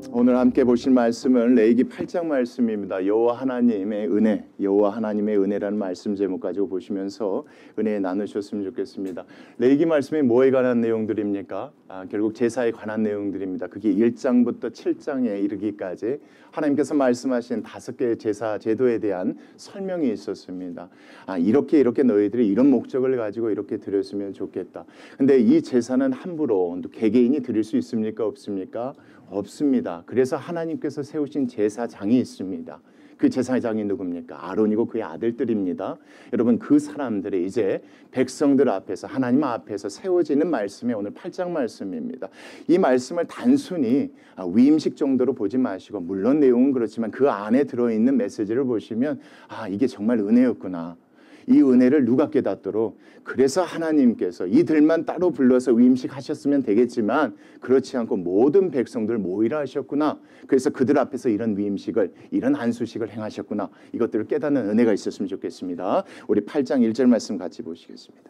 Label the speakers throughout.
Speaker 1: 오늘 함께 보실 말씀은 레위기 8장 말씀입니다. 여호와 하나님의 은혜, 여호와 하나님의 은혜라는 말씀 제목 가지고 보시면서 은혜 나누셨으면 좋겠습니다. 레위기 말씀이 뭐에 관한 내용들입니까? 결국 제사에 관한 내용들입니다. 그게 1장부터 7장에 이르기까지 하나님께서 말씀하신 5개의 제사 제도에 대한 설명이 있었습니다. 이렇게 너희들이 이런 목적을 가지고 이렇게 드렸으면 좋겠다. 근데 이 제사는 함부로 개개인이 드릴 수 있습니까? 없습니까? 없습니다. 그래서 하나님께서 세우신 제사장이 있습니다. 그 제사장이 누굽니까? 아론이고 그의 아들들입니다. 여러분, 그 사람들이 이제 백성들 앞에서, 하나님 앞에서 세워지는 말씀이 오늘 8장 말씀입니다. 이 말씀을 단순히 위임식 정도로 보지 마시고, 물론 내용은 그렇지만 그 안에 들어있는 메시지를 보시면 이게 정말 은혜였구나. 이 은혜를 누가 깨닫도록, 그래서 하나님께서 이들만 따로 불러서 위임식 하셨으면 되겠지만 그렇지 않고 모든 백성들 모이라 하셨구나. 그래서 그들 앞에서 이런 위임식을, 이런 안수식을 행하셨구나. 이것들을 깨닫는 은혜가 있었으면 좋겠습니다. 우리 8장 1절 말씀 같이 보시겠습니다.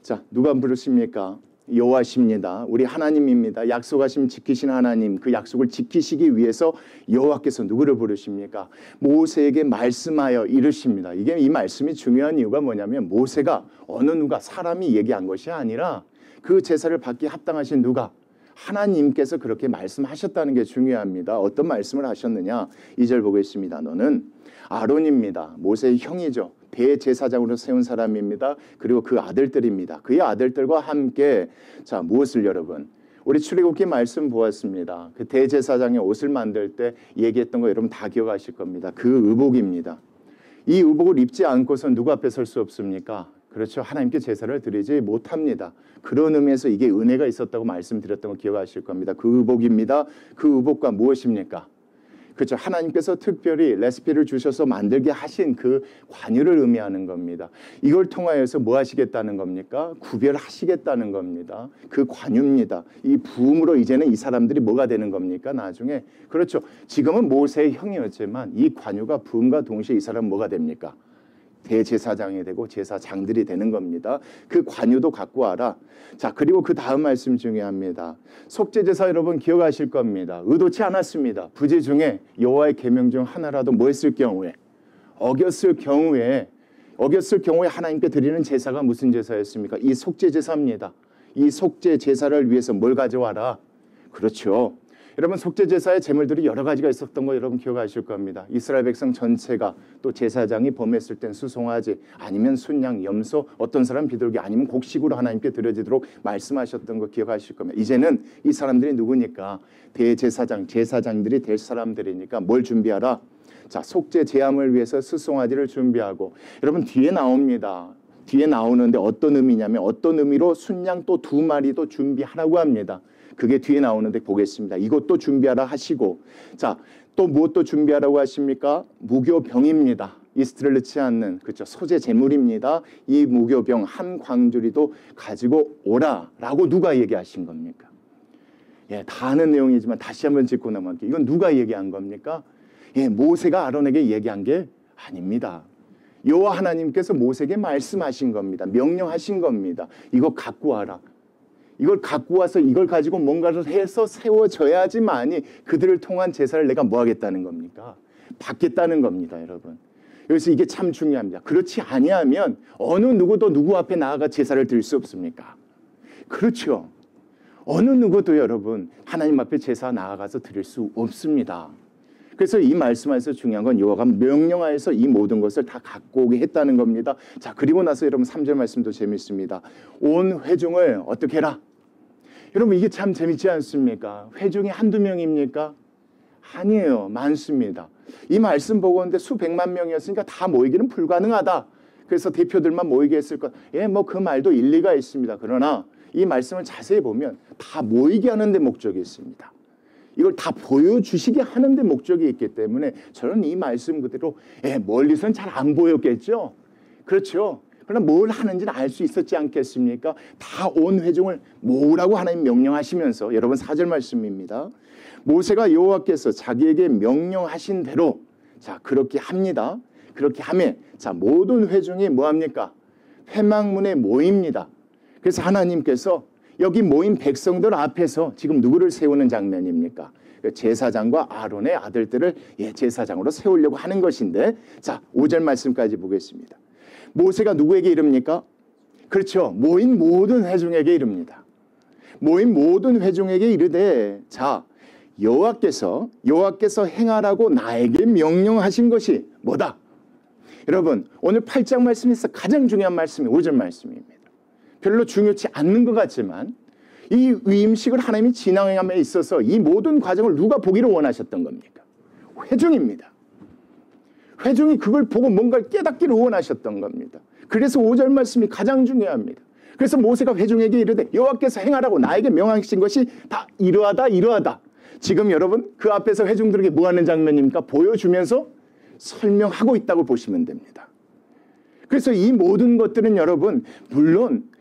Speaker 1: 자, 누가 부르십니까? 여호와십니다. 우리 하나님입니다. 약속하심 지키신 하나님, 그 약속을 지키시기 위해서 여호와께서 누구를 부르십니까? 모세에게 말씀하여 이르십니다. 이 말씀이 중요한 이유가 뭐냐면, 모세가 어느 누가 사람이 얘기한 것이 아니라 그 제사를 받기 합당하신 누가? 하나님께서 그렇게 말씀하셨다는 게 중요합니다. 어떤 말씀을 하셨느냐? 2절 보겠습니다. 너는 아론입니다. 모세의 형이죠. 대제사장으로 세운 사람입니다. 그리고 그 아들들입니다. 그의 아들들과 함께, 자, 무엇을 여러분? 우리 출애굽기 말씀 보았습니다. 그 대제사장의 옷을 만들 때 얘기했던 거 여러분 다 기억하실 겁니다. 그 의복입니다. 이 의복을 입지 않고선 누구 앞에 설 수 없습니까? 그렇죠. 하나님께 제사를 드리지 못합니다. 그런 의미에서 이게 은혜가 있었다고 말씀드렸던 거 기억하실 겁니다. 그 의복입니다. 그 의복과 무엇입니까? 그렇죠. 하나님께서 특별히 레시피를 주셔서 만들게 하신 그 관유를 의미하는 겁니다. 이걸 통하여서 뭐 하시겠다는 겁니까? 구별하시겠다는 겁니다. 그 관유입니다. 이 부음으로 이제는 이 사람들이 뭐가 되는 겁니까? 나중에. 그렇죠. 지금은 모세의 형이었지만 이 관유가 부음과 동시에 이 사람은 뭐가 됩니까? 대제사장이 되고 제사장들이 되는 겁니다. 그 관유도 갖고 와라. 자, 그리고 그 다음 말씀 중요합니다. 속죄제사 여러분 기억하실 겁니다. 의도치 않았습니다. 부제 중에 여호와의 계명 중 하나라도 뭐 했을 경우에, 어겼을 경우에 하나님께 드리는 제사가 무슨 제사였습니까? 이 속죄제사입니다. 이 속죄제사를 위해서 뭘 가져와라? 그렇죠. 여러분, 속죄제사의 제물들이 여러 가지가 있었던 거 여러분 기억하실 겁니다. 이스라엘 백성 전체가, 또 제사장이 범했을 땐 수송아지, 아니면 순양, 염소, 어떤 사람 비둘기, 아니면 곡식으로 하나님께 드려지도록 말씀하셨던 거 기억하실 겁니다. 이제는 이 사람들이 누구니까? 대제사장, 제사장들이 될 사람들이니까 뭘 준비하라? 자, 속죄 제함을 위해서 수송아지를 준비하고, 여러분 뒤에 나옵니다. 뒤에 나오는데 어떤 의미냐면, 어떤 의미로 순양 또 2마리도 준비하라고 합니다. 그게 뒤에 나오는데 보겠습니다. 이것도 준비하라 하시고, 자, 또 무엇도 준비하라고 하십니까? 무교병입니다. 이스트를 넣지 않는, 그렇죠, 소재 제물입니다. 이 무교병 한 광주리도 가지고 오라라고 누가 얘기하신 겁니까? 예, 다 아는 내용이지만 다시 한번 짚고 넘어갈게요. 이건 누가 얘기한 겁니까? 예, 모세가 아론에게 얘기한 게 아닙니다. 여호와 하나님께서 모세에게 말씀하신 겁니다. 명령하신 겁니다. 이거 갖고 와라. 이걸 갖고 와서 이걸 가지고 뭔가를 해서 세워져야지만이 그들을 통한 제사를 내가 뭐 하겠다는 겁니까? 받겠다는 겁니다, 여러분. 여기서 이게 참 중요합니다. 그렇지 아니하면 어느 누구도 누구 앞에 나아가 제사를 드릴 수 없습니까? 그렇죠. 어느 누구도 여러분 하나님 앞에 제사 나아가서 드릴 수 없습니다. 그래서 이 말씀에서 중요한 건 여호와가 명령하여서 이 모든 것을 다 갖고 오게 했다는 겁니다. 자, 그리고 나서 여러분 3절 말씀도 재밌습니다. 온 회중을 어떻게 해라? 여러분 이게 참 재밌지 않습니까? 회중이 한두 명입니까? 아니에요. 많습니다. 이 말씀 보고 있는데 수백만 명이었으니까 다 모이기는 불가능하다. 그래서 대표들만 모이게 했을 것. 예, 뭐 그 말도 일리가 있습니다. 그러나 이 말씀을 자세히 보면 다 모이게 하는 데 목적이 있습니다. 이걸 다 보여주시게 하는 데 목적이 있기 때문에 저는 이 말씀 그대로 멀리서는 잘 안 보였겠죠. 그렇죠. 그러나 뭘 하는지는 알 수 있었지 않겠습니까? 다 온 회중을 모으라고 하나님 명령하시면서, 여러분 4절 말씀입니다. 모세가 여호와께서 자기에게 명령하신 대로, 자, 그렇게 합니다. 그렇게 하매, 자, 모든 회중이 뭐합니까? 회막문에 모입니다. 그래서 하나님께서 여기 모인 백성들 앞에서 지금 누구를 세우는 장면입니까? 제사장과 아론의 아들들을 제사장으로 세우려고 하는 것인데, 자 5절 말씀까지 보겠습니다. 모세가 누구에게 이릅니까? 그렇죠. 모인 모든 회중에게 이릅니다. 모인 모든 회중에게 이르되, 자 여호와께서 행하라고 나에게 명령하신 것이 뭐다? 여러분 오늘 8장 말씀에서 가장 중요한 말씀이 5절 말씀입니다. 별로 중요치 않는 것 같지만 이 위임식을 하나님이 진행함에 있어서 이 모든 과정을 누가 보기를 원하셨던 겁니까? 회중입니다. 회중이 그걸 보고 뭔가를 깨닫기를 원하셨던 겁니다. 그래서 5절 말씀이 가장 중요합니다. 그래서 모세가 회중에게 이르되 여호와께서 행하라고 나에게 명하신 것이 다 이러하다. 지금 여러분 그 앞에서 회중들에게 뭐 하는 장면입니까? 보여주면서 설명하고 있다고 보시면 됩니다. 그래서 이 모든 것들은 여러분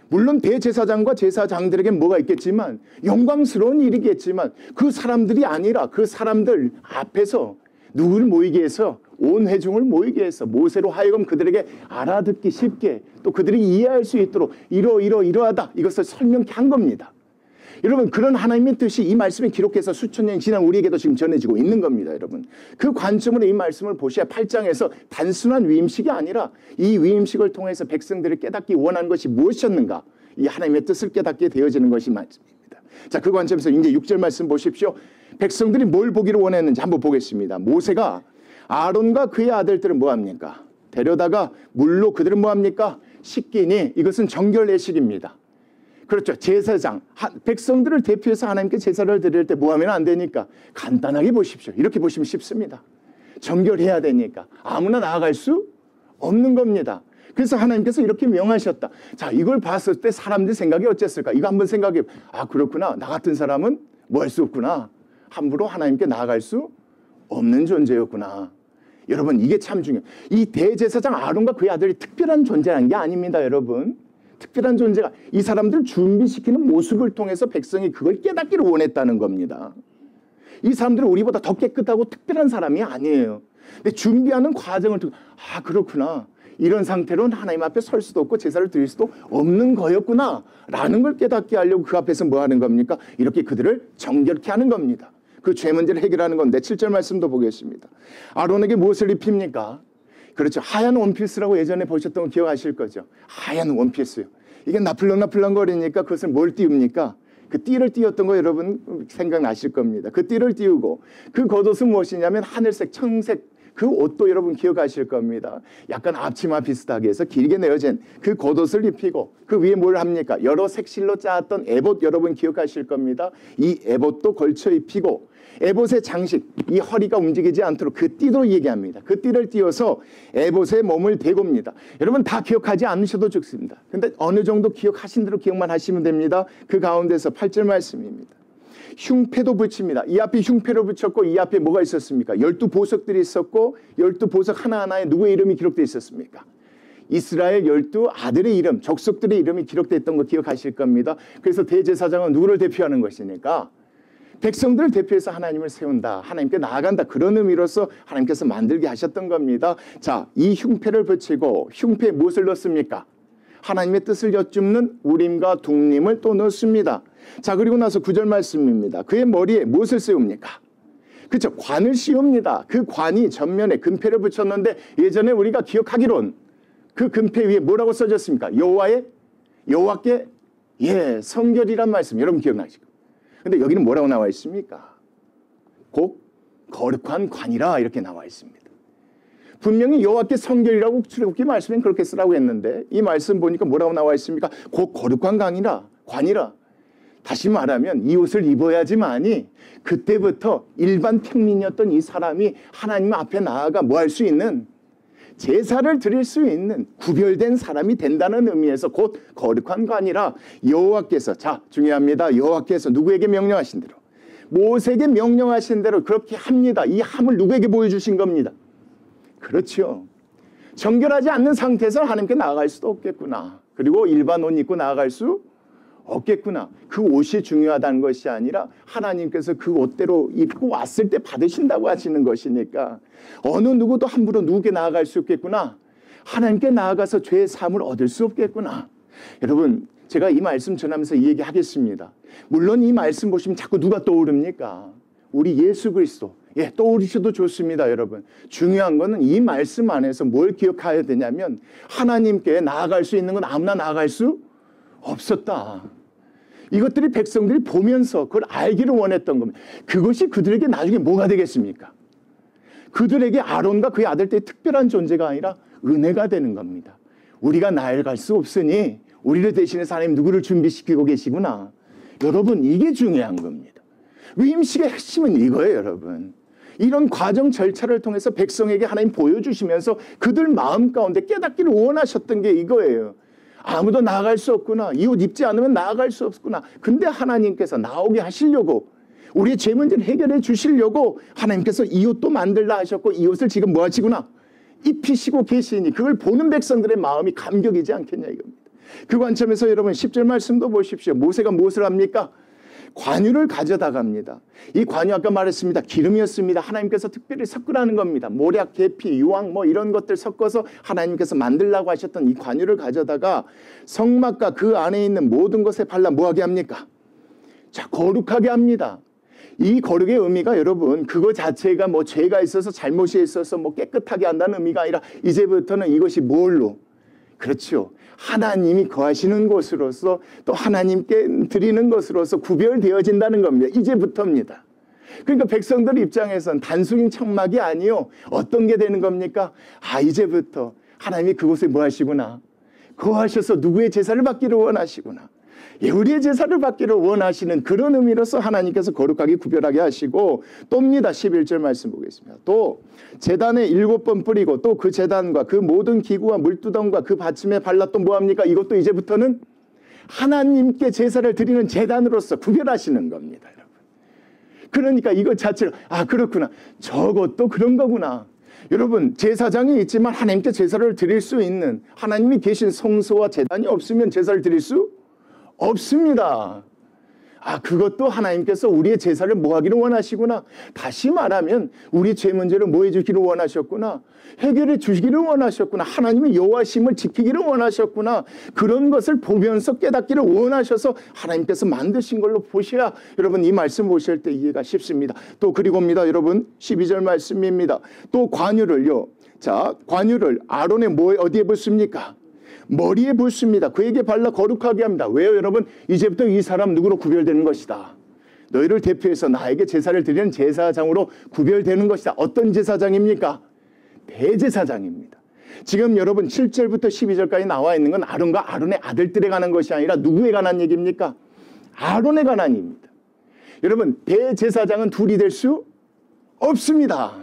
Speaker 1: 물론 대제사장과 제사장들에게 뭐가 있겠지만 영광스러운 일이겠지만 그 사람들이 아니라 그 사람들 앞에서 누구를 모이게 해서 온 회중을 모이게 해서 모세로 하여금 그들에게 알아듣기 쉽게 또 그들이 이해할 수 있도록 이러하다 이것을 설명케 한 겁니다. 여러분 그런 하나님의 뜻이 이 말씀에 기록해서 수천 년 지난 우리에게도 지금 전해지고 있는 겁니다. 여러분 그 관점으로 이 말씀을 보셔야 8장에서 단순한 위임식이 아니라 이 위임식을 통해서 백성들을 깨닫기 원하는 것이 무엇이었는가, 이 하나님의 뜻을 깨닫게 되어지는 것이 말씀입니다. 자, 그 관점에서 이제 6절 말씀 보십시오. 백성들이 뭘 보기를 원했는지 한번 보겠습니다. 모세가 아론과 그의 아들들은 뭐합니까? 데려다가 물로 그들은 뭐합니까? 씻기니, 이것은 정결 예식입니다. 그렇죠. 제사장, 백성들을 대표해서 하나님께 제사를 드릴 때 뭐 하면 안 되니까 간단하게 보십시오. 이렇게 보시면 쉽습니다. 정결해야 되니까 아무나 나아갈 수 없는 겁니다. 그래서 하나님께서 이렇게 명하셨다. 자, 이걸 봤을 때 사람들 생각이 어땠을까? 이거 한번 생각해. 아, 그렇구나. 나 같은 사람은 뭐 할 수 없구나. 함부로 하나님께 나아갈 수 없는 존재였구나. 여러분 이게 참 중요해요. 이 대제사장 아론과 그의 아들이 특별한 존재라는 게 아닙니다. 여러분 특별한 존재가 이 사람들을 준비시키는 모습을 통해서 백성이 그걸 깨닫기를 원했다는 겁니다. 이 사람들은 우리보다 더 깨끗하고 특별한 사람이 아니에요. 근데 준비하는 과정을 두고 아 그렇구나. 이런 상태로는 하나님 앞에 설 수도 없고 제사를 드릴 수도 없는 거였구나 라는 걸 깨닫게 하려고 그 앞에서 뭐 하는 겁니까? 이렇게 그들을 정결케 하는 겁니다. 그 죄 문제를 해결하는 건데 7절 말씀도 보겠습니다. 아론에게 무엇을 입힙니까? 그렇죠. 하얀 원피스라고 예전에 보셨던 거 기억하실 거죠. 하얀 원피스요. 이게 나풀렁나풀렁 거리니까 그것을 뭘 띄웁니까? 그 띠를 띄웠던 거 여러분 생각나실 겁니다. 그 띠를 띄우고 그 겉옷은 무엇이냐면 하늘색, 청색 그 옷도 여러분 기억하실 겁니다. 약간 앞치마 비슷하게 해서 길게 내어진 그 겉옷을 입히고 그 위에 뭘 합니까? 여러 색실로 짜았던 에봇 여러분 기억하실 겁니다. 이 에봇도 걸쳐 입히고 에봇의 장식, 이 허리가 움직이지 않도록 그 띠도 얘기합니다. 그 띠를 띄워서 에봇의 몸을 대고입니다. 여러분 다 기억하지 않으셔도 좋습니다. 근데 어느 정도 기억하신 대로 기억만 하시면 됩니다. 그 가운데서 8절 말씀입니다. 흉패도 붙입니다. 이 앞에 흉패를 붙였고 이 앞에 뭐가 있었습니까? 12보석들이 있었고 12보석 하나하나에 누구의 이름이 기록되어 있었습니까? 이스라엘 12 아들의 이름, 족속들의 이름이 기록되어 있던 거 기억하실 겁니다. 그래서 대제사장은 누구를 대표하는 것이니까 백성들을 대표해서 하나님을 세운다. 하나님께 나아간다. 그런 의미로서 하나님께서 만들게 하셨던 겁니다. 자, 이 흉패를 붙이고 흉패에 무엇을 넣습니까? 하나님의 뜻을 여쭙는 우림과 둠림을 또 넣습니다. 자, 그리고 나서 9절 말씀입니다. 그의 머리에 무엇을 씌웁니까? 그렇죠. 관을 씌웁니다. 그 관이 전면에 금패를 붙였는데 예전에 우리가 기억하기론 그 금패 위에 뭐라고 써졌습니까? 여호와께 성결이란 말씀 여러분 기억나시죠? 근데 여기는 뭐라고 나와 있습니까? 곧 거룩한 관이라 이렇게 나와 있습니다. 분명히 여호와께 성결이라고 출애굽기 말씀엔 그렇게 쓰라고 했는데 이 말씀 보니까 뭐라고 나와 있습니까? 곧 거룩한 관이라. 다시 말하면 이 옷을 입어야지만이 그때부터 일반 평민이었던 이 사람이 하나님 앞에 나아가 뭐 할 수 있는 제사를 드릴 수 있는 구별된 사람이 된다는 의미에서 곧 거룩한 관이라 여호와께서, 자 중요합니다. 여호와께서 누구에게 명령하신 대로 모세에게 명령하신 대로 그렇게 합니다. 이 함을 누구에게 보여주신 겁니다. 그렇죠. 정결하지 않는 상태에서 하나님께 나아갈 수도 없겠구나. 그리고 일반 옷 입고 나아갈 수 없겠구나. 그 옷이 중요하다는 것이 아니라 하나님께서 그 옷대로 입고 왔을 때 받으신다고 하시는 것이니까 어느 누구도 함부로 누구에게 나아갈 수 없겠구나. 하나님께 나아가서 죄의 사함을 얻을 수 없겠구나. 여러분 제가 이 말씀 전하면서 이 얘기 하겠습니다. 물론 이 말씀 보시면 자꾸 누가 떠오릅니까? 우리 예수 그리스도 떠오르셔도 좋습니다. 여러분, 중요한 거는 이 말씀 안에서 뭘 기억해야 되냐면 하나님께 나아갈 수 있는 건 아무나 나아갈 수 없었다. 이것들이 백성들이 보면서 그걸 알기를 원했던 겁니다. 그것이 그들에게 나중에 뭐가 되겠습니까? 그들에게 아론과 그의 아들들의 특별한 존재가 아니라 은혜가 되는 겁니다. 우리가 나아갈 수 없으니 우리를 대신해서 하나님 누구를 준비시키고 계시구나. 여러분, 이게 중요한 겁니다. 위임식의 핵심은 이거예요. 여러분, 이런 과정 절차를 통해서 백성에게 하나님 보여주시면서 그들 마음 가운데 깨닫기를 원하셨던 게 이거예요. 아무도 나아갈 수 없구나. 이 옷 입지 않으면 나아갈 수 없구나. 근데 하나님께서 나오게 하시려고, 우리의 죄 문제를 해결해 주시려고 하나님께서 이 옷도 만들라 하셨고 이 옷을 지금 뭐 하시구나? 입히시고 계시니 그걸 보는 백성들의 마음이 감격이지 않겠냐 이겁니다. 그 관점에서 여러분 10절 말씀도 보십시오. 모세가 무엇을 합니까? 관유를 가져다 갑니다. 이 관유 아까 말했습니다. 기름이었습니다. 하나님께서 특별히 섞으라는 겁니다. 모략, 계피, 유황 뭐 이런 것들 섞어서 하나님께서 만들라고 하셨던 이 관유를 가져다가 성막과 그 안에 있는 모든 것에 발라 뭐하게 합니까? 자, 거룩하게 합니다. 이 거룩의 의미가 여러분 그거 자체가 뭐 죄가 있어서 잘못이 있어서 뭐 깨끗하게 한다는 의미가 아니라 이제부터는 이것이 뭘로? 그렇죠. 하나님이 거하시는 곳으로서 또 하나님께 드리는 것으로서 구별되어진다는 겁니다. 이제부터입니다. 그러니까 백성들 입장에선 단순히 천막이 아니요. 어떤 게 되는 겁니까? 아, 이제부터 하나님이 그곳에 뭐 하시구나. 거하셔서 누구의 제사를 받기를 원하시구나. 우리의 제사를 받기를 원하시는 그런 의미로서 하나님께서 거룩하게 구별하게 하시고 또입니다. 11절 말씀 보겠습니다. 또 제단에 7번 뿌리고 또 그 제단과 그 모든 기구와 물두덩과 그 받침에 발라 또 뭐합니까? 이것도 이제부터는 하나님께 제사를 드리는 제단으로서 구별하시는 겁니다. 여러분. 그러니까 이것 자체를 아 그렇구나. 저것도 그런 거구나. 여러분 제사장이 있지만 하나님께 제사를 드릴 수 있는 하나님이 계신 성소와 제단이 없으면 제사를 드릴 수 없습니다. 아, 그것도 하나님께서 우리의 제사를 뭐 하기를 원하시구나. 다시 말하면 우리 죄 문제를 뭐 해주기를 원하셨구나. 해결해 주시기를 원하셨구나. 하나님의 여호와심을 지키기를 원하셨구나. 그런 것을 보면서 깨닫기를 원하셔서 하나님께서 만드신 걸로 보셔야 여러분 이 말씀 보실 때 이해가 쉽습니다. 또 그리고입니다. 여러분 12절 말씀입니다. 또 관유를요. 자, 관유를 아론의 뭐에 어디에 붓습니까? 머리에 붓습니다. 그에게 발라 거룩하게 합니다. 왜요 여러분? 이제부터 이 사람 누구로 구별되는 것이다. 너희를 대표해서 나에게 제사를 드리는 제사장으로 구별되는 것이다. 어떤 제사장입니까? 대제사장입니다. 지금 여러분 7절부터 12절까지 나와 있는 건 아론과 아론의 아들들에 관한 것이 아니라 누구에 관한 얘기입니까? 아론에 관한 얘기입니다. 여러분 대제사장은 둘이 될 수 없습니다.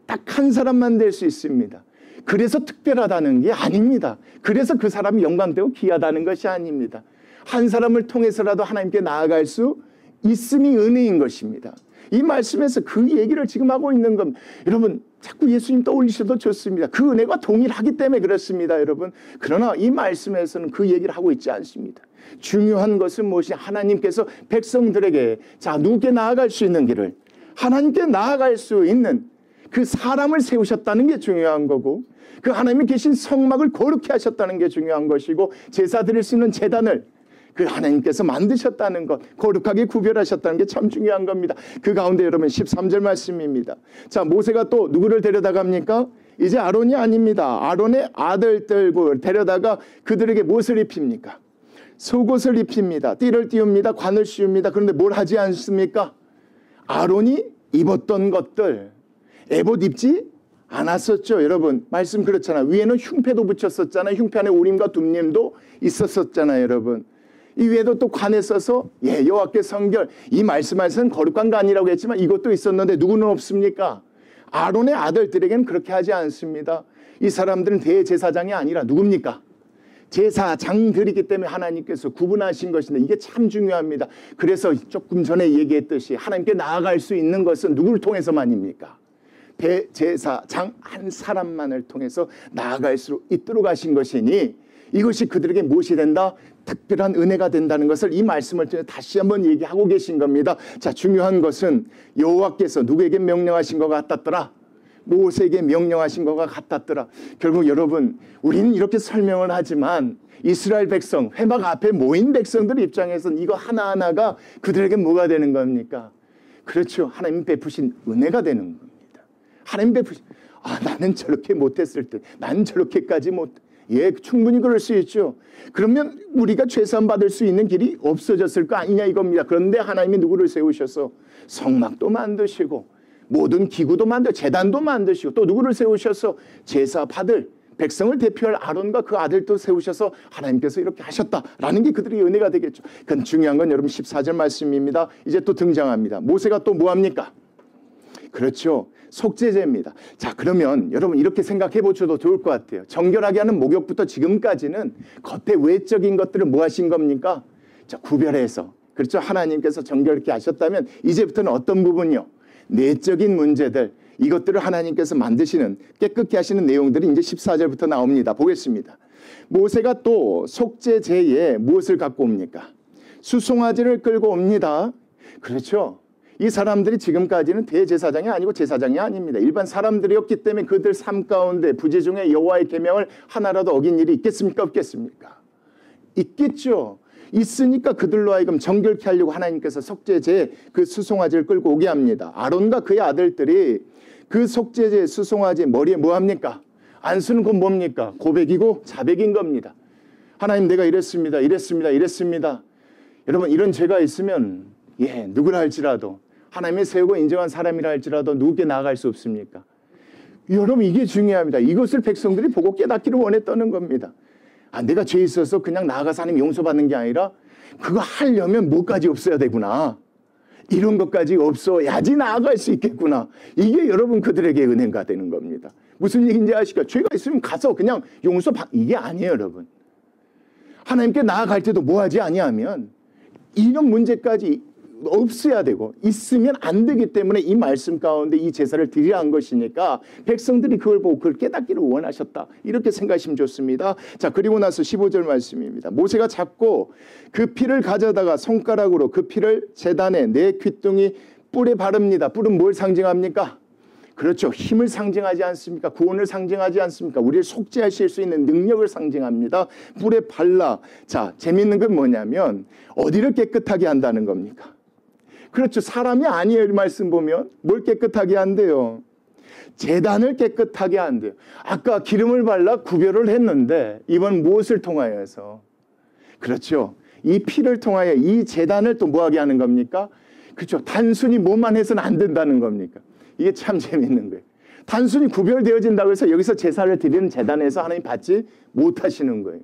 Speaker 1: 딱 한 사람만 될 수 있습니다. 그래서 특별하다는 게 아닙니다. 그래서 그 사람이 영광되고 귀하다는 것이 아닙니다. 한 사람을 통해서라도 하나님께 나아갈 수 있음이 은혜인 것입니다. 이 말씀에서 그 얘기를 지금 하고 있는 겁니다. 여러분 자꾸 예수님 떠올리셔도 좋습니다. 그 은혜가 동일하기 때문에 그렇습니다. 여러분 그러나 이 말씀에서는 그 얘기를 하고 있지 않습니다. 중요한 것은 무엇이 하나님께서 백성들에게 자 누구께 나아갈 수 있는 길을 하나님께 나아갈 수 있는 그 사람을 세우셨다는 게 중요한 거고 그 하나님이 계신 성막을 거룩히 하셨다는 게 중요한 것이고 제사 드릴 수 있는 제단을 그 하나님께서 만드셨다는 것 거룩하게 구별하셨다는 게 참 중요한 겁니다. 그 가운데 여러분 13절 말씀입니다. 자 모세가 또 누구를 데려다갑니까? 이제 아론이 아닙니다. 아론의 아들들을 데려다가 그들에게 무엇을 입힙니까? 속옷을 입힙니다. 띠를 띄웁니다. 관을 씌웁니다. 그런데 뭘 하지 않습니까? 아론이 입었던 것들 에봇 입지 않았었죠. 여러분 말씀 그렇잖아요. 위에는 흉패도 붙였었잖아요. 흉패 안에 우림과 둠림도 있었었잖아요. 여러분 이 위에도 또 관에 써서 여호와께 성결 이 말씀에서는 거룩한 거 아니라고 했지만 이것도 있었는데 누구는 없습니까? 아론의 아들들에게는 그렇게 하지 않습니다. 이 사람들은 대제사장이 아니라 누굽니까? 제사장들이기 때문에 하나님께서 구분하신 것인데 이게 참 중요합니다. 그래서 조금 전에 얘기했듯이 하나님께 나아갈 수 있는 것은 누구를 통해서만입니까? 대제사장 한 사람만을 통해서 나아갈 수 있도록 하신 것이니 이것이 그들에게 무엇이 된다? 특별한 은혜가 된다는 것을 이 말씀을 통해 다시 한번 얘기하고 계신 겁니다. 자 중요한 것은 여호와께서 누구에게 명령하신 것 같았더라? 모세에게 명령하신 것과 같았더라. 결국 여러분 우리는 이렇게 설명을 하지만 이스라엘 백성 회막 앞에 모인 백성들 입장에서는 이거 하나하나가 그들에게 뭐가 되는 겁니까? 그렇죠. 하나님 베푸신 은혜가 되는 겁니다. 하나님 베푸신 나는 저렇게 못했을 때 나는 저렇게까지 못 예, 충분히 그럴 수 있죠. 그러면 우리가 최선 받을 수 있는 길이 없어졌을 거 아니냐 이겁니다. 그런데 하나님이 누구를 세우셔서 성막도 만드시고 모든 기구도 재단도 만드시고 또 누구를 세우셔서 제사 받을 백성을 대표할 아론과 그 아들도 세우셔서 하나님께서 이렇게 하셨다라는 게 그들의 은혜가 되겠죠. 그건 중요한 건 여러분 14절 말씀입니다. 이제 또 등장합니다. 모세가 또 뭐합니까? 그렇죠. 속죄제입니다. 자, 그러면 여러분 이렇게 생각해 보셔도 좋을 것 같아요. 정결하게 하는 목욕부터 지금까지는 겉에 외적인 것들을 뭐 하신 겁니까? 자, 구별해서. 그렇죠. 하나님께서 정결케 하셨다면 이제부터는 어떤 부분이요? 내적인 문제들, 이것들을 하나님께서 만드시는 깨끗게 하시는 내용들이 이제 14절부터 나옵니다. 보겠습니다. 모세가 또 속죄제에 무엇을 갖고 옵니까? 수송아지를 끌고 옵니다. 그렇죠. 이 사람들이 지금까지는 대제사장이 아니고 제사장이 아닙니다. 일반 사람들이었기 때문에 그들 삶 가운데 부재 중에 여호와의 계명을 하나라도 어긴 일이 있겠습니까? 없겠습니까? 있겠죠. 있으니까 그들로 하여금 정결케 하려고 하나님께서 속죄제에 그 수송아지를 끌고 오게 합니다. 아론과 그의 아들들이 그 속죄제 수송아지 머리에 뭐 합니까? 안수는 곧 뭡니까? 고백이고 자백인 겁니다. 하나님 내가 이랬습니다. 여러분 이런 죄가 있으면 누구라 할지라도 하나님이 세우고 인정한 사람이라 할지라도 누구께 나아갈 수 없습니까? 여러분 이게 중요합니다. 이것을 백성들이 보고 깨닫기를 원했다는 겁니다. 내가 죄 있어서 그냥 나아가서 하나님 용서받는 게 아니라 그거 하려면 뭐까지 없어야 되구나. 이런 것까지 없어야지 나아갈 수 있겠구나. 이게 여러분 그들에게 은혜가 되는 겁니다. 무슨 얘기인지 아시죠? 죄가 있으면 가서 그냥 이게 아니에요 여러분. 하나님께 나아갈 때도 뭐하지 아니하면 이런 문제까지 없어야 되고 있으면 안 되기 때문에 이 말씀 가운데 이 제사를 드리라 한 것이니까 백성들이 그걸 보고 그걸 깨닫기를 원하셨다. 이렇게 생각하시면 좋습니다. 자, 그리고 나서 15절 말씀입니다. 모세가 잡고 그 피를 가져다가 손가락으로 그 피를 제단에 네 귓등이 뿔에 바릅니다. 뿔은 뭘 상징합니까? 그렇죠. 힘을 상징하지 않습니까? 구원을 상징하지 않습니까? 우리를 속죄하실 수 있는 능력을 상징합니다. 뿔에 발라. 자, 재밌는 건 뭐냐면 어디를 깨끗하게 한다는 겁니까? 그렇죠. 사람이 아니에요. 말씀 보면 뭘 깨끗하게 한대요? 제단을 깨끗하게 한대요. 아까 기름을 발라 구별을 했는데 이번 무엇을 통하여서? 그렇죠. 이 피를 통하여 이 제단을 또 뭐하게 하는 겁니까? 그렇죠. 단순히 뭐만 해서는 안 된다는 겁니까? 이게 참 재밌는 거예요. 단순히 구별되어진다고 해서 여기서 제사를 드리는 제단에서 하나님 받지 못하시는 거예요.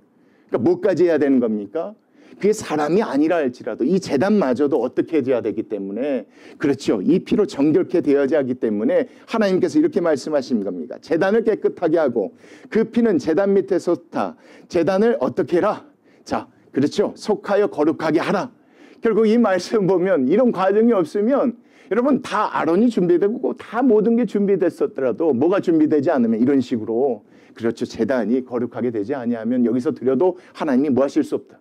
Speaker 1: 그러니까 뭐까지 해야 되는 겁니까? 그게 사람이 아니라 할지라도 이 제단마저도 어떻게 돼야 되기 때문에 그렇죠. 이 피로 정결케 되어야 하기 때문에 하나님께서 이렇게 말씀하신 겁니다. 제단을 깨끗하게 하고 그 피는 제단 밑에 쏟다. 제단을 어떻게 해라? 자, 그렇죠. 속하여 거룩하게 하라. 결국 이 말씀 보면 이런 과정이 없으면 여러분 다 아론이 준비되고 다 모든 게 준비됐었더라도 뭐가 준비되지 않으면 이런 식으로 그렇죠. 제단이 거룩하게 되지 아니하면 여기서 드려도 하나님이 뭐 하실 수 없다.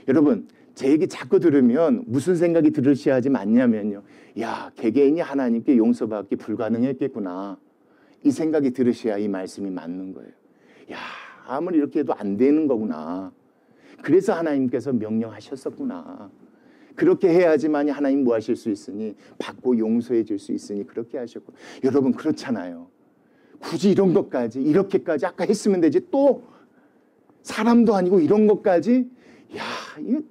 Speaker 1: 여러분 제 얘기 자꾸 들으면 무슨 생각이 들으셔야 하지 않냐면요. 야, 개개인이 하나님께 용서받기 불가능했겠구나. 이 생각이 들으셔야 이 말씀이 맞는 거예요. 야, 아무리 이렇게 해도 안 되는 거구나. 그래서 하나님께서 명령하셨었구나. 그렇게 해야지만이 하나님 뭐 하실 수 있으니 받고 용서해 줄 수 있으니 그렇게 하셨고. 여러분 그렇잖아요. 굳이 이런 것까지 이렇게까지 아까 했으면 되지 또 사람도 아니고 이런 것까지 야, 이거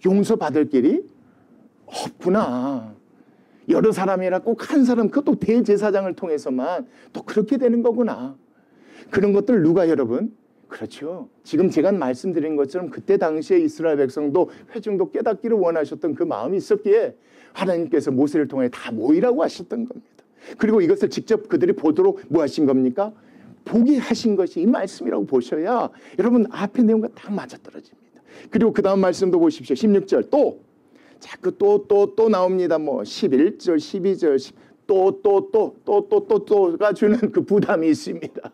Speaker 1: 용서받을 길이 없구나. 여러 사람이라 꼭 한 사람 그것도 대제사장을 통해서만 또 그렇게 되는 거구나. 그런 것들 누가 여러분? 그렇죠. 지금 제가 말씀드린 것처럼 그때 당시에 이스라엘 백성도 회중도 깨닫기를 원하셨던 그 마음이 있었기에 하나님께서 모세를 통해 다 모이라고 하셨던 겁니다. 그리고 이것을 직접 그들이 보도록 뭐 하신 겁니까? 보게 하신 것이 이 말씀이라고 보셔야 여러분 앞에 내용과 딱 맞아떨어집니다. 그리고 그 다음 말씀도 보십시오. 16절 또 자꾸 또 나옵니다. 뭐 11절 12절 또가 주는 그 부담이 있습니다.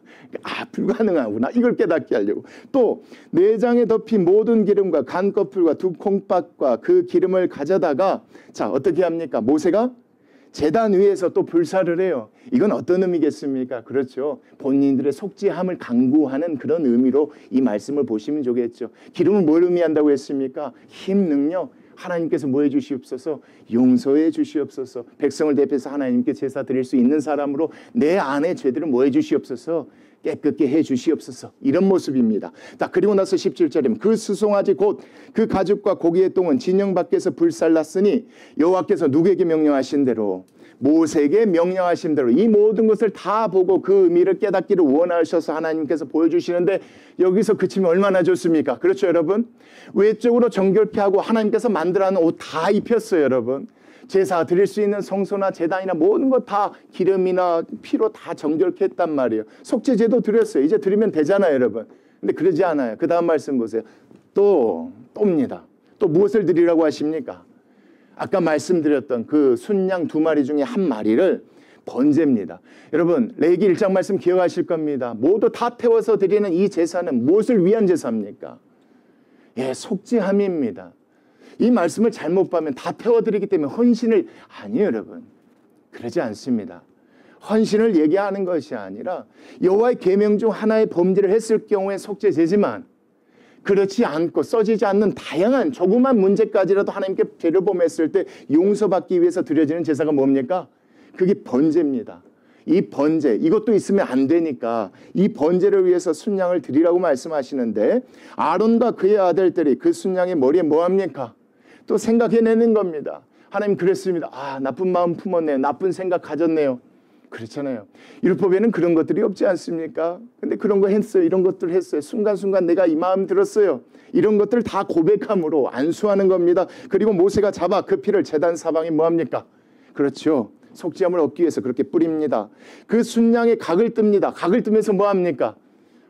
Speaker 1: 불가능하구나. 이걸 깨닫게 하려고. 또 내장에 덮인 모든 기름과 간꺼풀과 두 콩팥과 그 기름을 가져다가 자 어떻게 합니까? 모세가 제단 위에서 또 불사를 해요. 이건 어떤 의미겠습니까? 그렇죠. 본인들의 속죄함을 강구하는 그런 의미로 이 말씀을 보시면 좋겠죠. 기름은 뭘 의미한다고 했습니까? 힘, 능력. 하나님께서 뭐 해주시옵소서? 용서해 주시옵소서. 백성을 대표해서 하나님께 제사 드릴 수 있는 사람으로 내 안의 죄들을 뭐 해주시옵소서? 깨끗게 해주시옵소서. 이런 모습입니다. 자, 그리고 나서 17절이면 그 수송아지 곧 그 가죽과 고기의 똥은 진영 밖에서 불살랐으니 여호와께서 누구에게 명령하신 대로 모세에게 명령하신 대로 이 모든 것을 다 보고 그 의미를 깨닫기를 원하셔서 하나님께서 보여주시는데 여기서 그치면 얼마나 좋습니까? 그렇죠, 여러분? 외적으로 정결케 하고 하나님께서 만들어놓은 옷 다 입혔어요, 여러분. 제사 드릴 수 있는 성소나 제단이나 모든 것 다 기름이나 피로 다 정결케 했단 말이에요. 속죄제도 드렸어요. 이제 드리면 되잖아요, 여러분. 근데 그러지 않아요. 그 다음 말씀 보세요. 또입니다. 또 무엇을 드리라고 하십니까? 아까 말씀드렸던 그 순양 2마리 중에 1마리를 번제입니다. 여러분, 레위기 1장 말씀 기억하실 겁니다. 모두 다 태워서 드리는 이 제사는 무엇을 위한 제사입니까? 예, 속죄함입니다. 이 말씀을 잘못 보면 다 태워드리기 때문에 헌신을, 아니에요, 여러분. 그러지 않습니다. 헌신을 얘기하는 것이 아니라 여호와의 계명 중 하나의 범죄를 했을 경우에 속죄제지만 그렇지 않고 써지지 않는 다양한 조그만 문제까지라도 하나님께 죄를 범했을 때 용서받기 위해서 드려지는 제사가 뭡니까? 그게 번제입니다. 이 번제, 이것도 있으면 안 되니까 이 번제를 위해서 순양을 드리라고 말씀하시는데 아론과 그의 아들들이 그 순양의 머리에 뭐합니까? 또 생각해내는 겁니다. 하나님 그랬습니다. 아, 나쁜 마음 품었네요. 나쁜 생각 가졌네요. 그렇잖아요. 율법에는 그런 것들이 없지 않습니까? 근데 그런 거 했어요. 이런 것들 했어요. 순간순간 내가 이 마음 들었어요. 이런 것들 다 고백함으로 안수하는 겁니다. 그리고 모세가 잡아 그 피를 제단 사방에 뭐합니까? 그렇죠. 속죄함을 얻기 위해서 그렇게 뿌립니다. 그 순양의 각을 뜹니다. 각을 뜨면서 뭐합니까?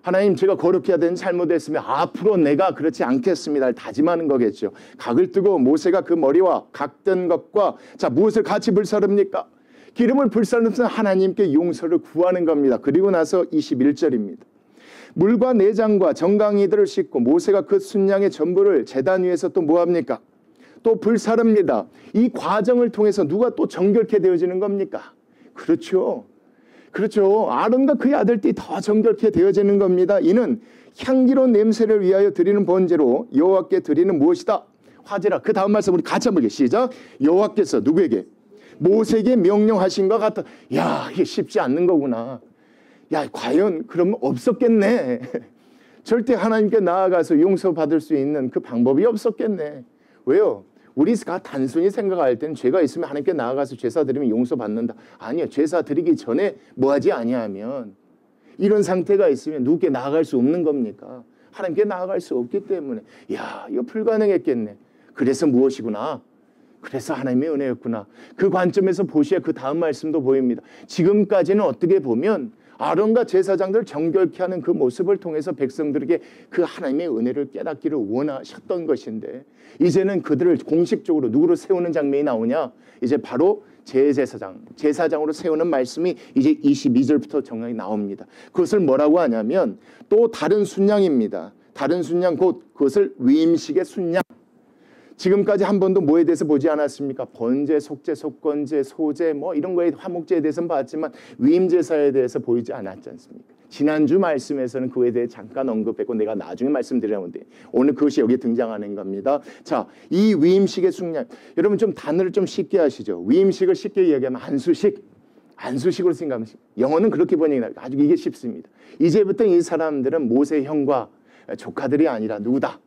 Speaker 1: 하나님, 제가 거룩해야 되는 잘못했으면 앞으로 내가 그렇지 않겠습니다. 다짐하는 거겠죠. 각을 뜨고 모세가 그 머리와 각든 것과 자 무엇을 같이 불사릅니까? 기름을 불사르면서 하나님께 용서를 구하는 겁니다. 그리고 나서 21절입니다. 물과 내장과 정강이들을 씻고 모세가 그 순양의 전부를 제단 위에서 또 뭐합니까? 또 불사릅니다. 이 과정을 통해서 누가 또 정결케 되어지는 겁니까? 그렇죠. 그렇죠. 아론과 그의 아들들이 더 정결케 되어지는 겁니다. 이는 향기로운 냄새를 위하여 드리는 번제로 여호와께 드리는 무엇이다? 화제라. 그 다음 말씀 우리 같이 한번 시작. 여호와께서 누구에게? 모세에게 명령하신 것 같아. 야, 이게 쉽지 않는 거구나. 야, 과연 그러면 없었겠네. 절대 하나님께 나아가서 용서받을 수 있는 그 방법이 없었겠네. 왜요? 우리가 단순히 생각할 때는 죄가 있으면 하나님께 나아가서 제사 드리면 용서받는다. 아니요. 제사 드리기 전에 뭐하지 아니하면 이런 상태가 있으면 누구께 나아갈 수 없는 겁니까? 하나님께 나아갈 수 없기 때문에 야, 이거 불가능했겠네. 그래서 무엇이구나? 그래서 하나님의 은혜였구나. 그 관점에서 보셔야 그 다음 말씀도 보입니다. 지금까지는 어떻게 보면 아론과 제사장들을 정결케 하는 그 모습을 통해서 백성들에게 그 하나님의 은혜를 깨닫기를 원하셨던 것인데 이제는 그들을 공식적으로 누구로 세우는 장면이 나오냐? 이제 바로 제사장으로 세우는 말씀이 이제 22절부터 정확히 나옵니다. 그것을 뭐라고 하냐면 또 다른 순양입니다. 다른 순양 곧 그것을 위임식의 순양. 지금까지 한 번도 뭐에 대해서 보지 않았습니까? 번제, 속죄, 속건제, 소제 뭐 이런 거에 화목제에 대해서는 봤지만 위임제사에 대해서 보이지 않았지 않습니까? 지난주 말씀에서는 그에 대해 잠깐 언급했고 내가 나중에 말씀드리려는데 오늘 그것이 여기에 등장하는 겁니다. 자, 이 위임식의 순양. 여러분 좀 단어를 좀 쉽게 하시죠. 위임식을 쉽게 이야기하면 안수식으로 생각하면 영어는 그렇게 번역이 아주 이게 쉽습니다. 이제부터 이 사람들은 모세 형과 조카들이 아니라 누구다?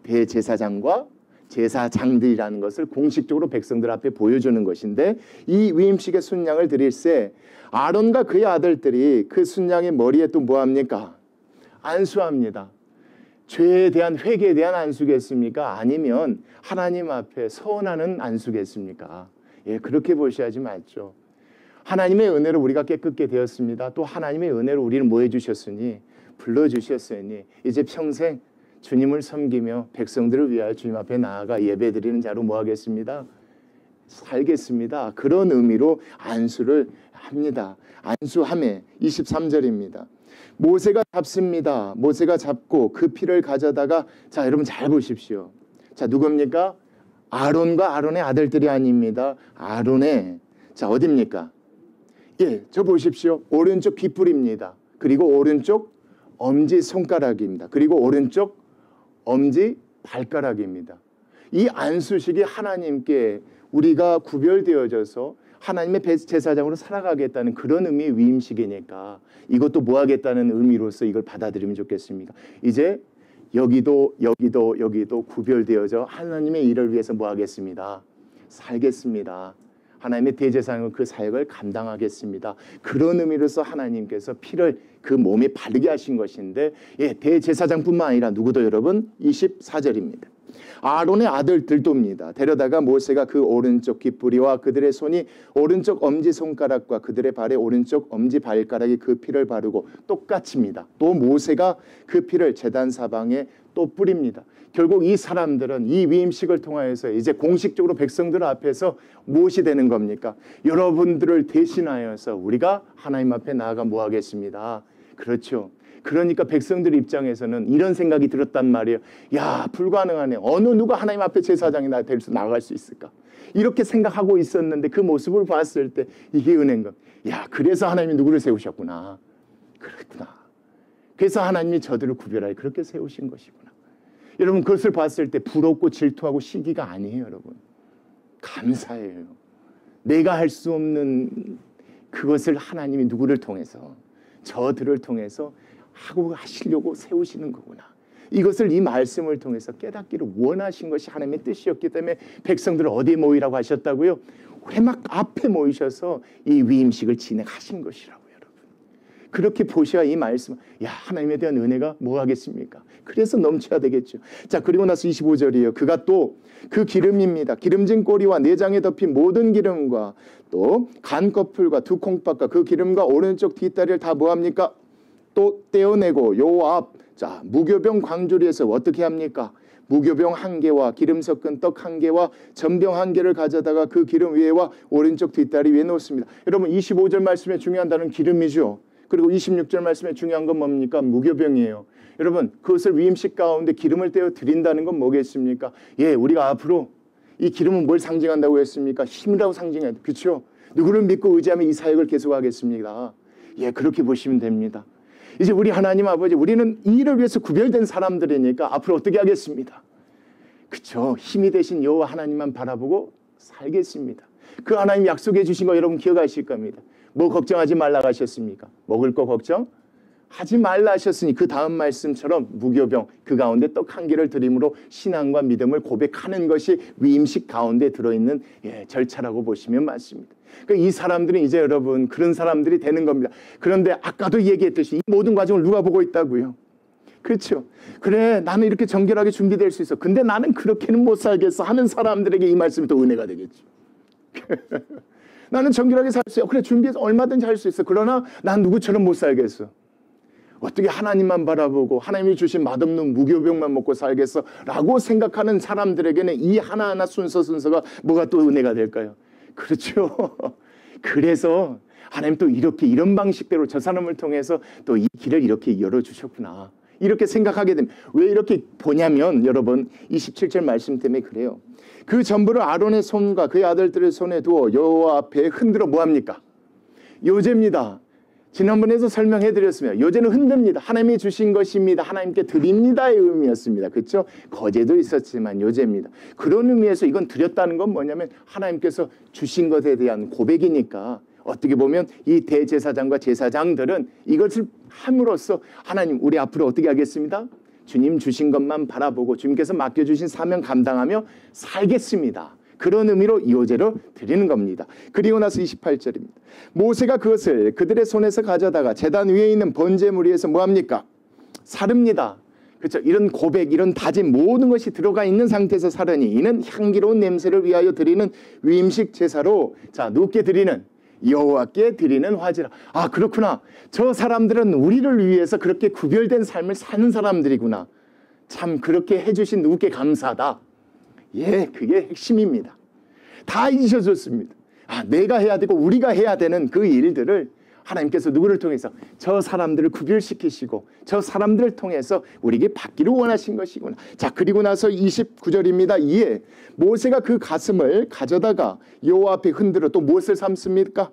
Speaker 1: 대제사장과 제사장들이라는 것을 공식적으로 백성들 앞에 보여주는 것인데 이 위임식의 순양을 드릴새 아론과 그의 아들들이 그 순양의 머리에 또 뭐합니까? 안수합니다. 죄에 대한 회개에 대한 안수겠습니까? 아니면 하나님 앞에 서원하는 안수겠습니까? 예, 그렇게 보셔야지 맞죠. 하나님의 은혜로 우리가 깨끗게 되었습니다. 또 하나님의 은혜로 우리를 뭐 해주셨으니? 불러주셨으니 이제 평생 주님을 섬기며 백성들을 위하여 주님 앞에 나아가 예배드리는 자로 뭐 하겠습니다? 살겠습니다. 그런 의미로 안수를 합니다. 안수함에 23절입니다. 모세가 잡습니다. 모세가 잡고 그 피를 가져다가 자 여러분 잘 보십시오. 자 누굽니까? 아론과 아론의 아들들이 아닙니다. 아론의 자 어딥니까? 예, 저 보십시오. 오른쪽 귓불입니다. 그리고 오른쪽 엄지 손가락입니다. 그리고 오른쪽 엄지 발가락입니다. 이 안수식이 하나님께 우리가 구별되어져서 하나님의 제사장으로 살아가겠다는 그런 의미의 위임식이니까 이것도 뭐 하겠다는 의미로서 이걸 받아들이면 좋겠습니까? 이제 여기도 구별되어져 하나님의 일을 위해서 뭐 하겠습니다? 살겠습니다. 하나님의 대제사장은 그 사역을 감당하겠습니다. 그런 의미로서 하나님께서 피를 그 몸에 바르게 하신 것인데, 예, 대제사장뿐만 아니라 누구도 여러분 24절입니다. 아론의 아들들도입니다. 데려다가 모세가 그 오른쪽 귓부리와 그들의 손이 오른쪽 엄지손가락과 그들의 발의 오른쪽 엄지발가락에 그 피를 바르고 똑같습니다. 또 모세가 그 피를 제단 사방에 또 뿌립니다. 결국 이 사람들은 이 위임식을 통하여서 이제 공식적으로 백성들 앞에서 무엇이 되는 겁니까? 여러분들을 대신하여서 우리가 하나님 앞에 나아가 뭐 하겠습니다. 그렇죠. 그러니까 백성들 입장에서는 이런 생각이 들었단 말이에요. 야, 불가능하네. 어느 누가 하나님 앞에 제사장이 돼서 나아갈 수 있을까? 이렇게 생각하고 있었는데 그 모습을 봤을 때 이게 은혜인 것. 야, 그래서 하나님이 누구를 세우셨구나. 그렇구나. 그래서 하나님이 저들을 구별하여 그렇게 세우신 것이구나. 여러분, 그것을 봤을 때 부럽고 질투하고 시기가 아니에요, 여러분. 감사해요. 내가 할 수 없는 그것을 하나님이 누구를 통해서, 저들을 통해서 하고 하시려고 세우시는 거구나. 이것을 이 말씀을 통해서 깨닫기를 원하신 것이 하나님의 뜻이었기 때문에 백성들을 어디에 모이라고 하셨다고요? 회막 앞에 모이셔서 이 위임식을 진행하신 것이라고, 여러분. 그렇게 보셔야 이 말씀, 야, 하나님에 대한 은혜가 뭐 하겠습니까? 그래서 넘쳐야 되겠죠. 자, 그리고 나서 25절이에요. 그가 또 그 기름입니다. 기름진 꼬리와 내장에 덮인 모든 기름과 또 간꺼풀과 두 콩팥과 그 기름과 오른쪽 뒷다리를 다 뭐합니까? 또 떼어내고 요 앞, 자, 무교병 광주리에서 어떻게 합니까? 무교병 한 개와 기름 섞은 떡 한 개와 전병 한 개를 가져다가 그 기름 위에와 오른쪽 뒷다리 위에 놓습니다. 여러분, 25절 말씀에 중요한 단어는 기름이죠. 그리고 26절 말씀에 중요한 건 뭡니까? 무교병이에요. 여러분, 그것을 위임식 가운데 기름을 떼어 드린다는 건 뭐겠습니까? 예, 우리가 앞으로 이 기름은 뭘 상징한다고 했습니까? 힘이라고 상징해요. 그렇죠? 누구를 믿고 의지하면 이 사역을 계속하겠습니다. 예, 그렇게 보시면 됩니다. 이제 우리 하나님 아버지, 우리는 이 일을 위해서 구별된 사람들이니까 앞으로 어떻게 하겠습니다? 그렇죠? 힘이 되신 여호와 하나님만 바라보고 살겠습니다. 그 하나님 약속해 주신 거 여러분 기억하실 겁니다. 뭐 걱정하지 말라고 하셨습니까? 먹을 거 걱정하지 말라 하셨으니 그 다음 말씀처럼 무교병 그 가운데 떡 한 개를 드림으로 신앙과 믿음을 고백하는 것이 위임식 가운데 들어있는, 예, 절차라고 보시면 맞습니다. 그러니까 이 사람들은 이제 여러분 그런 사람들이 되는 겁니다. 그런데 아까도 얘기했듯이 이 모든 과정을 누가 보고 있다고요? 그렇죠. 그래, 나는 이렇게 정결하게 준비될 수 있어. 근데 나는 그렇게는 못 살겠어 하는 사람들에게 이 말씀이 또 은혜가 되겠죠. 나는 정결하게 살 수 있어. 그래, 준비해서 얼마든지 할 수 있어. 그러나 난 누구처럼 못 살겠어. 어떻게 하나님만 바라보고 하나님이 주신 맛없는 무교병만 먹고 살겠어 라고 생각하는 사람들에게는 이 하나하나 순서가 뭐가 또 은혜가 될까요? 그렇죠. 그래서 하나님 또 이렇게 이런 방식대로 저 사람을 통해서 또 이 길을 이렇게 열어주셨구나. 이렇게 생각하게 됩니다. 왜 이렇게 보냐면 여러분 27절 말씀 때문에 그래요. 그 전부를 아론의 손과 그의 아들들의 손에 두어 여호와 앞에 흔들어 뭐합니까? 요제입니다. 지난번에도 설명해 드렸으면 요제는 흔듭니다. 하나님이 주신 것입니다. 하나님께 드립니다의 의미였습니다. 그렇죠? 거제도 있었지만 요제입니다. 그런 의미에서 이건 드렸다는 건 뭐냐면 하나님께서 주신 것에 대한 고백이니까 어떻게 보면 이 대제사장과 제사장들은 이것을 함으로써 하나님 우리 앞으로 어떻게 하겠습니다? 주님 주신 것만 바라보고 주님께서 맡겨주신 사명 감당하며 살겠습니다. 그런 의미로 요제로 드리는 겁니다. 그리고 나서 28절입니다. 모세가 그것을 그들의 손에서 가져다가 제단 위에 있는 번제물 위에서 뭐합니까? 사릅니다. 그렇죠? 이런 고백, 이런 다짐 모든 것이 들어가 있는 상태에서 사르니 이는 향기로운 냄새를 위하여 드리는 위임식 제사로 자 누구께 드리는? 여호와께 드리는 화제라. 아, 그렇구나. 저 사람들은 우리를 위해서 그렇게 구별된 삶을 사는 사람들이구나. 참 그렇게 해주신 누구께 감사하다. 예, 그게 핵심입니다. 다 잊으셔줬습니다. 아, 내가 해야 되고 우리가 해야 되는 그 일들을 하나님께서 누구를 통해서 저 사람들을 구별시키시고 저 사람들을 통해서 우리에게 받기를 원하신 것이구나. 자, 그리고 나서 29절입니다. 이에 모세가 그 가슴을 가져다가 여호와 앞에 흔들어 또 무엇을 삼습니까?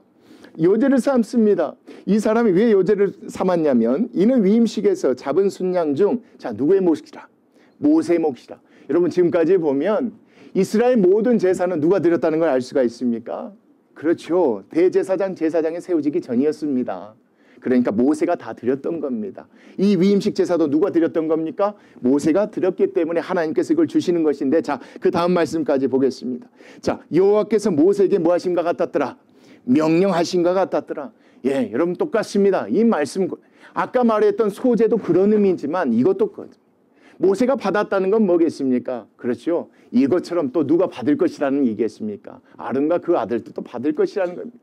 Speaker 1: 요제를 삼습니다. 이 사람이 왜 요제를 삼았냐면 이는 위임식에서 잡은 순양 중 자 누구의 몫이라? 모세의 몫이라. 여러분 지금까지 보면 이스라엘 모든 제사는 누가 드렸다는 걸 알 수가 있습니까? 그렇죠. 대제사장, 제사장이 세워지기 전이었습니다. 그러니까 모세가 다 드렸던 겁니다. 이 위임식 제사도 누가 드렸던 겁니까? 모세가 드렸기 때문에 하나님께서 이걸 주시는 것인데, 자, 그 다음 말씀까지 보겠습니다. 자, 여호와께서 모세에게 뭐 하신 것 같았더라? 명령하신 것 같았더라. 예, 여러분 똑같습니다. 이 말씀, 아까 말했던 소제도 그런 의미지만 이것도 모세가 받았다는 건 뭐겠습니까? 그렇죠. 이것처럼 또 누가 받을 것이라는 얘기겠습니까? 아론과 그 아들도 또 받을 것이라는 겁니다.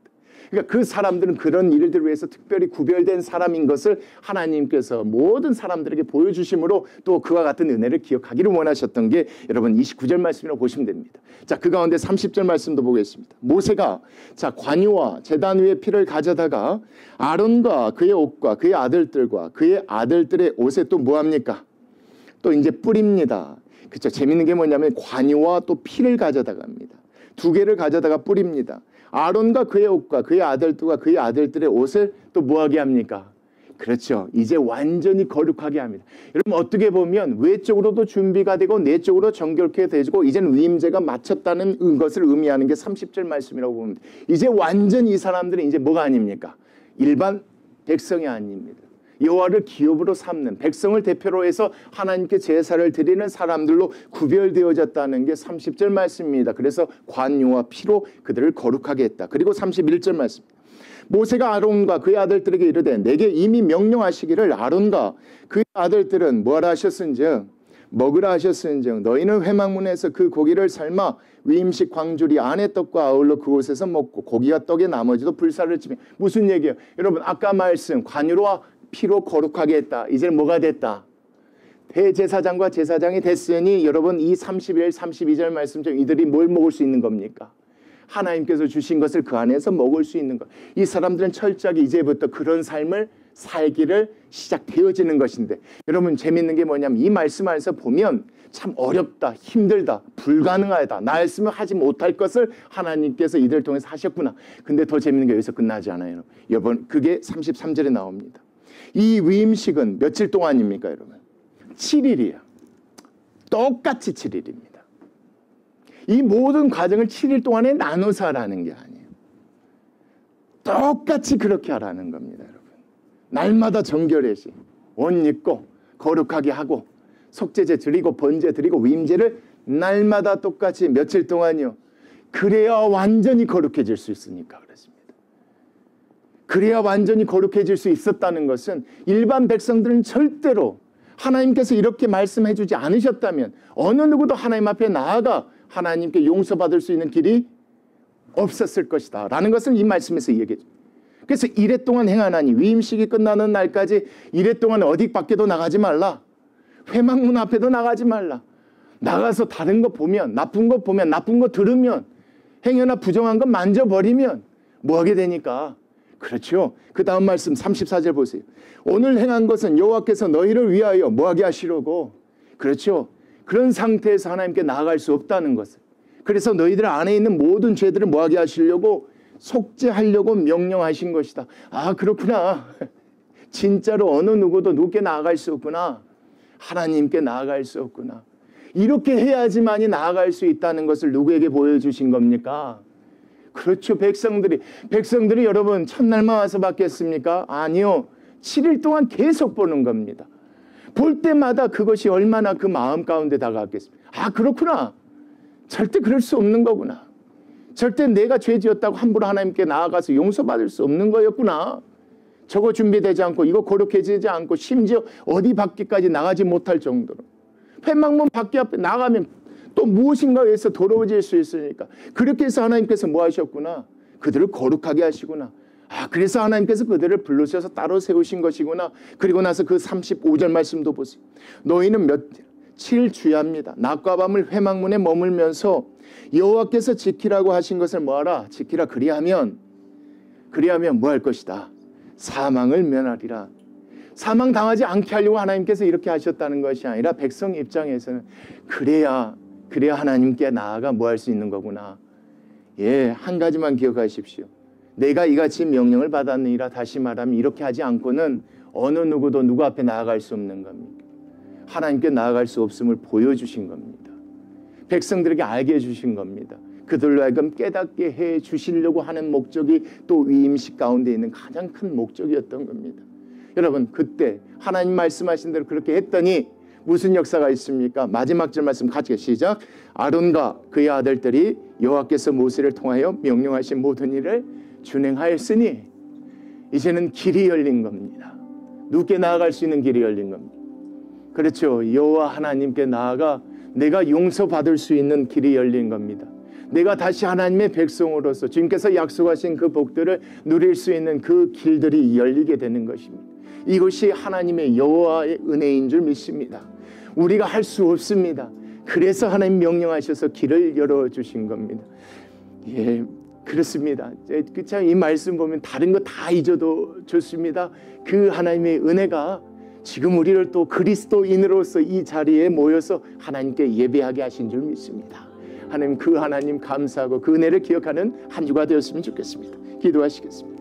Speaker 1: 그러니까 그 사람들은 그런 일들을 위해서 특별히 구별된 사람인 것을 하나님께서 모든 사람들에게 보여주심으로 또 그와 같은 은혜를 기억하기를 원하셨던 게 여러분 29절 말씀이라고 보시면 됩니다. 자, 그 가운데 30절 말씀도 보겠습니다. 모세가 자, 관유와 제단 위에 피를 가져다가 아론과 그의 옷과 그의 아들들과 그의 아들들의 옷에 또 뭐합니까? 또 이제 뿌립니다. 그렇죠. 재밌는 게 뭐냐면 관유와 또 피를 가져다가 합니다. 두 개를 가져다가 뿌립니다. 아론과 그의 옷과 그의 아들들과 그의 아들들의 옷을 또 뭐하게 합니까? 그렇죠. 이제 완전히 거룩하게 합니다. 여러분 어떻게 보면 외적으로도 준비가 되고 내적으로 정결케 되고 이제는 위임제가 마쳤다는 것을 의미하는 게 30절 말씀이라고 봅니다. 이제 완전 이 사람들은 이제 뭐가 아닙니까? 일반 백성이 아닙니다. 여호와를 기업으로 삼는 백성을 대표로 해서 하나님께 제사를 드리는 사람들로 구별되어졌다는 게 30절 말씀입니다. 그래서 관유와 피로 그들을 거룩하게 했다. 그리고 31절 말씀. 모세가 아론과 그의 아들들에게 이르되 내게 이미 명령하시기를 아론과 그의 아들들은 뭐하라 하셨은즉 먹으라 하셨은즉 너희는 회막문에서 그 고기를 삶아 위임식 광주리 안의 떡과 아울러 그곳에서 먹고 고기와 떡의 나머지도 불사를 치며. 무슨 얘기예요? 여러분 아까 말씀 관유와 피로 거룩하게 했다. 이제 뭐가 됐다? 대제사장과 제사장이 됐으니 여러분 이 31, 32절 말씀처럼 이들이 뭘 먹을 수 있는 겁니까? 하나님께서 주신 것을 그 안에서 먹을 수 있는 것. 이 사람들은 철저하게 이제부터 그런 삶을 살기를 시작되어지는 것인데 여러분 재밌는 게 뭐냐면 이 말씀 안에서 보면 참 어렵다, 힘들다, 불가능하다, 나였으면 하지 못할 것을 하나님께서 이들을 통해서 하셨구나. 근데 더 재밌는 게 여기서 끝나지 않아요. 여러분 그게 33절에 나옵니다. 이 위임식은 며칠 동안입니까 여러분? 7일이에요. 똑같이 7일입니다. 이 모든 과정을 7일 동안에 나눠서 하라는 게 아니에요. 똑같이 그렇게 하라는 겁니다 여러분. 날마다 정결해지 옷 입고 거룩하게 하고 속죄제 드리고 번제 드리고 위임제를 날마다 똑같이 며칠 동안이요. 그래야 완전히 거룩해질 수 있으니까 그렇습니다. 그래야 완전히 거룩해질 수 있었다는 것은 일반 백성들은 절대로 하나님께서 이렇게 말씀해 주지 않으셨다면 어느 누구도 하나님 앞에 나아가 하나님께 용서받을 수 있는 길이 없었을 것이다 라는 것을 이 말씀에서 얘기해요. 그래서 이래 동안 행하나니 위임식이 끝나는 날까지 이래 동안 어디 밖에도 나가지 말라. 회막문 앞에도 나가지 말라. 나가서 다른 거 보면 나쁜 거 보면 나쁜 거 들으면 행여나 부정한 거 만져버리면 뭐 하게 되니까 그렇죠. 그 다음 말씀 34절 보세요. 오늘 행한 것은 여호와께서 너희를 위하여 뭐하게 하시려고. 그렇죠. 그런 상태에서 하나님께 나아갈 수 없다는 것을. 그래서 너희들 안에 있는 모든 죄들을 뭐하게 하시려고 속죄하려고 명령하신 것이다. 아 그렇구나. 진짜로 어느 누구도 누구께 나아갈 수 없구나. 하나님께 나아갈 수 없구나. 이렇게 해야지만이 나아갈 수 있다는 것을 누구에게 보여주신 겁니까? 그렇죠. 백성들이 여러분 첫날만 와서 받겠습니까? 아니요. 7일 동안 계속 보는 겁니다. 볼 때마다 그것이 얼마나 그 마음 가운데 다가왔겠습니까? 아 그렇구나. 절대 그럴 수 없는 거구나. 절대 내가 죄 지었다고 함부로 하나님께 나아가서 용서받을 수 없는 거였구나. 저거 준비되지 않고 이거 거룩해지지 않고 심지어 어디 밖에까지 나가지 못할 정도로 회막문 밖에 앞에 나가면 또 무엇인가에서 더러워질 수 있으니까 그렇게 해서 하나님께서 뭐 하셨구나. 그들을 거룩하게 하시구나. 아 그래서 하나님께서 그들을 불러셔서 따로 세우신 것이구나. 그리고 나서 그 35절 말씀도 보세요. 너희는 며칠 주야합니다. 낮과 밤을 회막문에 머물면서 여호와께서 지키라고 하신 것을 뭐하라. 지키라. 그리하면 뭐 할 것이다. 사망을 면하리라. 사망 당하지 않게 하려고 하나님께서 이렇게 하셨다는 것이 아니라 백성 입장에서는 그래야 하나님께 나아가 뭐 할 수 있는 거구나. 예, 한 가지만 기억하십시오. 내가 이같이 명령을 받았느니라. 다시 말하면 이렇게 하지 않고는 어느 누구도 누구 앞에 나아갈 수 없는 겁니다. 하나님께 나아갈 수 없음을 보여주신 겁니다. 백성들에게 알게 해주신 겁니다. 그들로 하여금 깨닫게 해 주시려고 하는 목적이 또 위임식 가운데 있는 가장 큰 목적이었던 겁니다. 여러분, 그때 하나님 말씀하신 대로 그렇게 했더니 무슨 역사가 있습니까? 마지막 절 말씀 같이 시작. 아론과 그의 아들들이 여호와께서 모세를 통하여 명령하신 모든 일을 준행하였으니 이제는 길이 열린 겁니다. 누구께 나아갈 수 있는 길이 열린 겁니다. 그렇죠. 여호와 하나님께 나아가 내가 용서받을 수 있는 길이 열린 겁니다. 내가 다시 하나님의 백성으로서 주님께서 약속하신 그 복들을 누릴 수 있는 그 길들이 열리게 되는 것입니다. 이것이 하나님의 여호와의 은혜인 줄 믿습니다. 우리가 할 수 없습니다. 그래서 하나님 명령하셔서 길을 열어주신 겁니다. 예, 그렇습니다. 참 이 말씀 보면 다른 거 다 잊어도 좋습니다. 그 하나님의 은혜가 지금 우리를 또 그리스도인으로서 이 자리에 모여서 하나님께 예배하게 하신 줄 믿습니다. 하나님, 그 하나님 감사하고 그 은혜를 기억하는 한 주가 되었으면 좋겠습니다. 기도하시겠습니다.